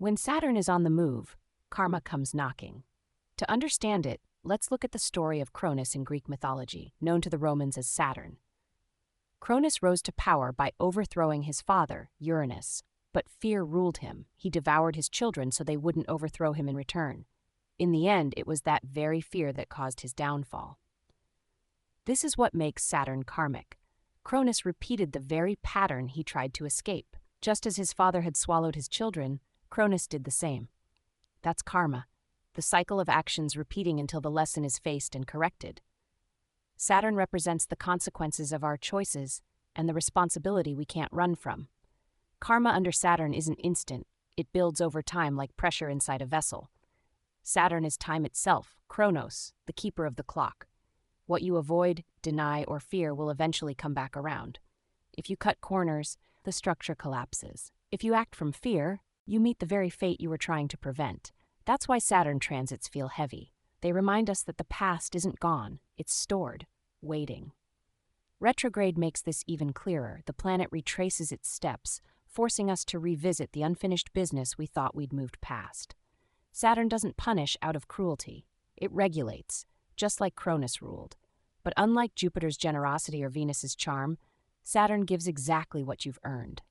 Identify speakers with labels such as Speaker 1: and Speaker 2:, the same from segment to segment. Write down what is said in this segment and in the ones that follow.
Speaker 1: When Saturn is on the move, karma comes knocking. To understand it, let's look at the story of Cronus in Greek mythology, known to the Romans as Saturn. Cronus rose to power by overthrowing his father, Uranus, but fear ruled him. He devoured his children so they wouldn't overthrow him in return. In the end, it was that very fear that caused his downfall. This is what makes Saturn karmic. Cronus repeated the very pattern he tried to escape. Just as his father had swallowed his children, Cronus did the same. That's karma, the cycle of actions repeating until the lesson is faced and corrected. Saturn represents the consequences of our choices and the responsibility we can't run from. Karma under Saturn isn't instant. It builds over time like pressure inside a vessel. Saturn is time itself, Chronos, the keeper of the clock. What you avoid, deny, or fear will eventually come back around. If you cut corners, the structure collapses. If you act from fear, you meet the very fate you were trying to prevent. That's why Saturn transits feel heavy. They remind us that the past isn't gone, it's stored, waiting. Retrograde makes this even clearer. The planet retraces its steps, forcing us to revisit the unfinished business we thought we'd moved past. Saturn doesn't punish out of cruelty. It regulates, just like Cronus ruled. But unlike Jupiter's generosity or Venus's charm, Saturn gives exactly what you've earned.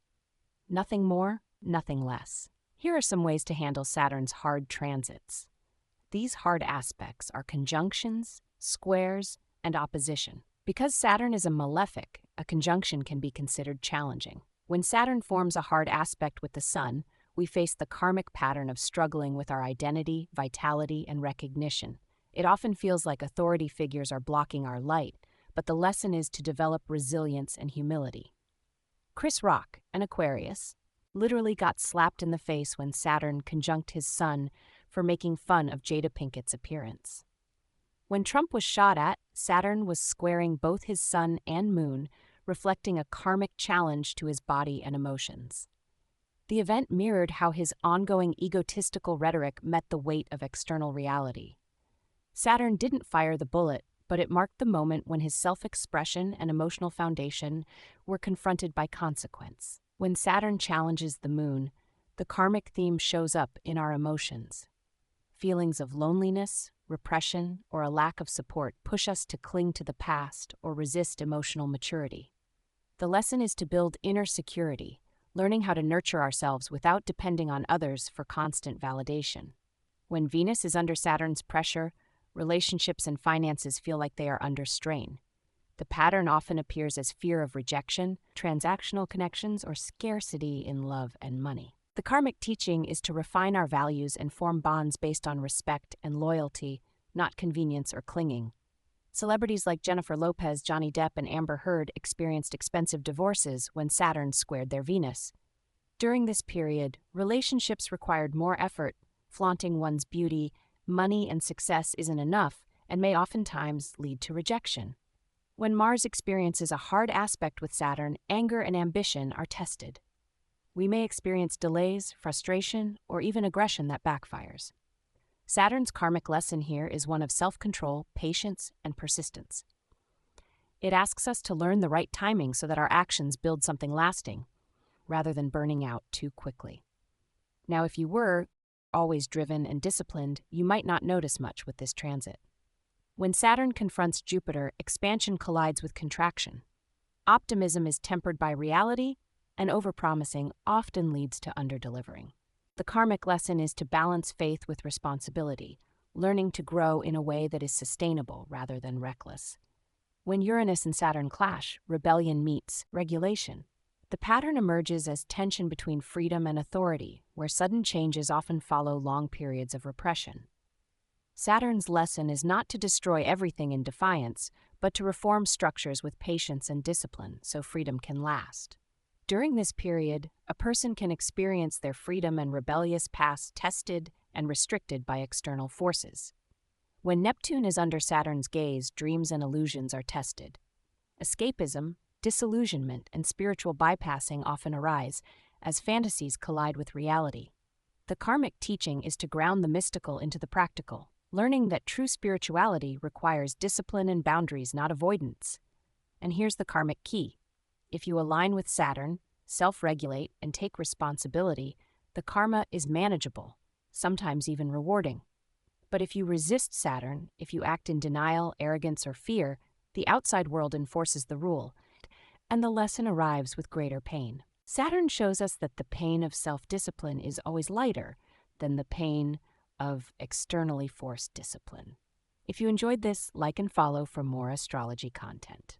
Speaker 1: Nothing more, nothing less. Here are some ways to handle Saturn's hard transits. These hard aspects are conjunctions, squares, and opposition. Because Saturn is a malefic, a conjunction can be considered challenging. When Saturn forms a hard aspect with the Sun, we face the karmic pattern of struggling with our identity, vitality, and recognition. It often feels like authority figures are blocking our light, but the lesson is to develop resilience and humility. Chris Rock, an Aquarius, literally got slapped in the face when Saturn conjunct his Sun for making fun of Jada Pinkett's appearance. When Trump was shot at, Saturn was squaring both his Sun and Moon, reflecting a karmic challenge to his body and emotions. The event mirrored how his ongoing egotistical rhetoric met the weight of external reality. Saturn didn't fire the bullet, but it marked the moment when his self-expression and emotional foundation were confronted by consequence. When Saturn challenges the Moon, the karmic theme shows up in our emotions. Feelings of loneliness, repression, or a lack of support push us to cling to the past or resist emotional maturity. The lesson is to build inner security, learning how to nurture ourselves without depending on others for constant validation. When Venus is under Saturn's pressure, relationships and finances feel like they are under strain. The pattern often appears as fear of rejection, transactional connections, or scarcity in love and money. The karmic teaching is to refine our values and form bonds based on respect and loyalty, not convenience or clinging. Celebrities like Jennifer Lopez, Johnny Depp, and Amber Heard experienced expensive divorces when Saturn squared their Venus. During this period, relationships required more effort, flaunting one's beauty, money, and success isn't enough, and may oftentimes lead to rejection. When Mars experiences a hard aspect with Saturn, anger and ambition are tested. We may experience delays, frustration, or even aggression that backfires. Saturn's karmic lesson here is one of self-control, patience, and persistence. It asks us to learn the right timing so that our actions build something lasting, rather than burning out too quickly. Now, if you were always driven and disciplined, you might not notice much with this transit. When Saturn confronts Jupiter, expansion collides with contraction. Optimism is tempered by reality, and overpromising often leads to underdelivering. The karmic lesson is to balance faith with responsibility, learning to grow in a way that is sustainable rather than reckless. When Uranus and Saturn clash, rebellion meets regulation. The pattern emerges as tension between freedom and authority, where sudden changes often follow long periods of repression. Saturn's lesson is not to destroy everything in defiance, but to reform structures with patience and discipline so freedom can last. During this period, a person can experience their freedom and rebellious past tested and restricted by external forces. When Neptune is under Saturn's gaze, dreams and illusions are tested. Escapism, disillusionment, and spiritual bypassing often arise as fantasies collide with reality. The karmic teaching is to ground the mystical into the practical, learning that true spirituality requires discipline and boundaries, not avoidance. And here's the karmic key. If you align with Saturn, self-regulate, and take responsibility, the karma is manageable, sometimes even rewarding. But if you resist Saturn, if you act in denial, arrogance, or fear, the outside world enforces the rule, and the lesson arrives with greater pain. Saturn shows us that the pain of self-discipline is always lighter than the pain of externally forced discipline. If you enjoyed this, like and follow for more astrology content.